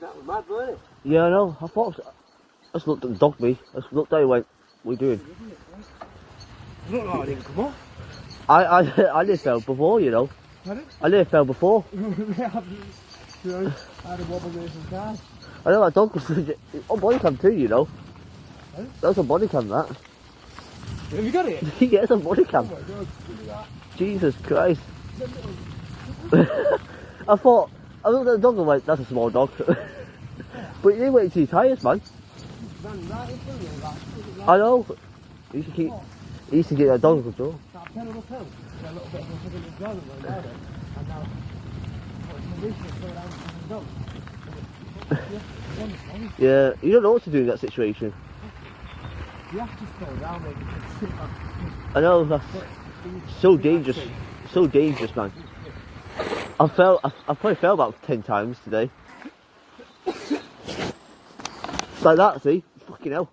That was mad, wasn't it? Yeah, I know. I thought. I just looked at the dog, me. I just looked at it and went, what are you doing? I don't know how I didn't come up. I nearly fell before, you know. Pardon? I nearly fell before. I had a wobble there some cars. I know that dog was on body cam too, you know. Huh? That was on body cam, that. Have you got it? Yeah, it's on body cam. Oh my god, look at that. Jesus Christ. I looked at the dog and went, that's a small dog. But you didn't wait till your tyres, man. Ran right in front of me, like, I know. He used to get that dog control. that pedal uphill. A little bit of a fucking enjoyment going down it. And now, the reason it's going down to the dog. Yeah, you don't know what to do in that situation. You have to slow down, mate. I know, that's so dangerous. So dangerous, man. I probably fell about 10 times today. Like that, see? Fucking hell.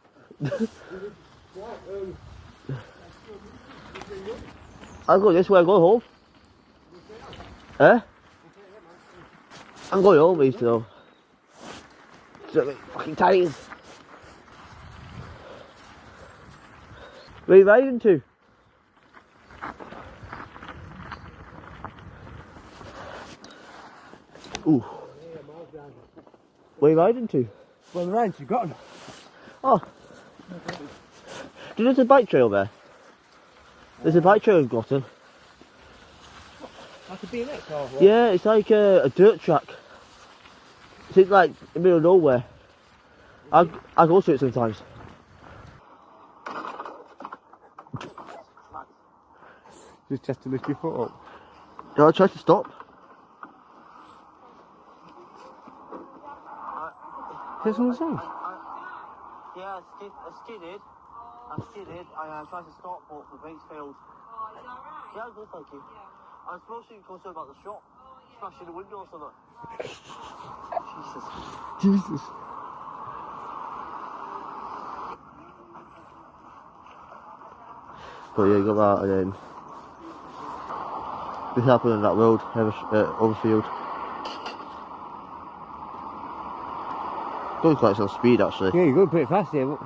I'll go this way, I'll go home. Eh? I'm going home, mate, so. Fucking tired. Where are you riding to? Ooh. Where are you riding to? Well, the ranch, you got them. Oh. There's a bike trail there. There's a bike trail in Groton. Like a BMX or what? Yeah, it's like a dirt track. It's like in the middle of nowhere. I go to it sometimes. Just have to lift your foot up. No, I tried to stop. Is this on the song? Yeah, I skidded. I tried to stop, but the brakes failed. Oh, is that right? Yeah, good, thank you. Yeah. I was supposed to go about the shop, smashing the window or something. Jesus. But yeah, you got that, and then this happened on that road, Overfield. Going quite some speed actually. Yeah, you're going pretty fast here.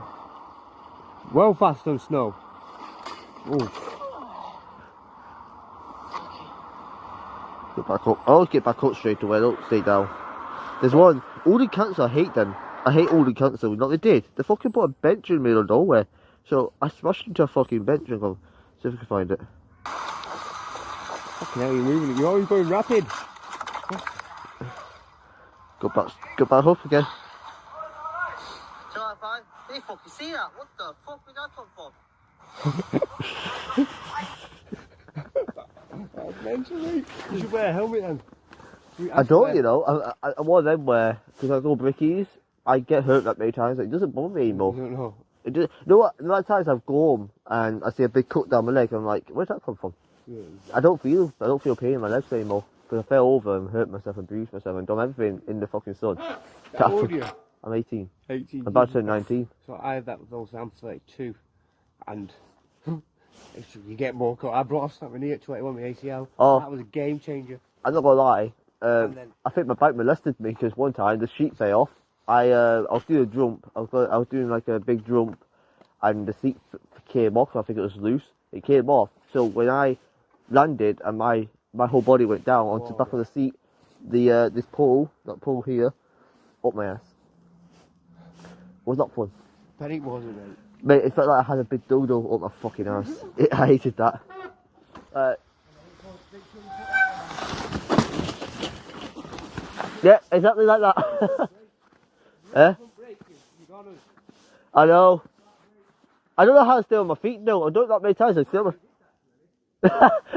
Well fast on snow. Oof. Get back up. I always get back up straight away, don't stay down. There's one, Aldi Cancer, I hate them. I hate Aldi Cancer. No, they did. They fucking put a bench in the middle of nowhere. So I smashed into a fucking bench and go, see if I can find it. Fucking hell, you're moving it. You're always going rapid. Go back up again. Hey, fuck, you see that? What the fuck did that come from? That's mentally. You should wear a helmet then. I don't, you know. I'm one of them where, because I go brickies, I get hurt that many times. It doesn't bother me anymore. I don't know. It does, you know what? A lot of times I've go home and I see a big cut down my leg. And I'm like, where's that come from? Yeah. I don't feel pain in my legs anymore because I fell over and hurt myself and bruised myself and done everything in the fucking sun. How old are you? I'm 18. 18. I'm about to turn 19. So I had that with those, I'm 32. And you get more cut. I brought off something here at 21 with ACL. Oh. That was a game changer. I'm not gonna lie. And then- I think my bike molested me because one time the sheet fell off. I was doing a jump. I was doing like a big jump, and the seat came off. I think it was loose. It came off. So when I landed and my whole body went down onto the back of the seat, the this pole, that pole here, up my ass. Was not fun. But it wasn't, mate. Mate, it felt like I had a big dodo up my fucking ass. I hated that. Yeah, exactly like that. Eh? I know. I don't know how to stay on my feet though. I don't that many times. I stay on my...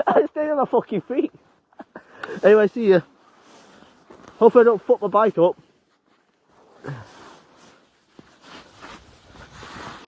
I stay on my fucking feet. Anyway, see ya. Hopefully I don't fuck my bike up.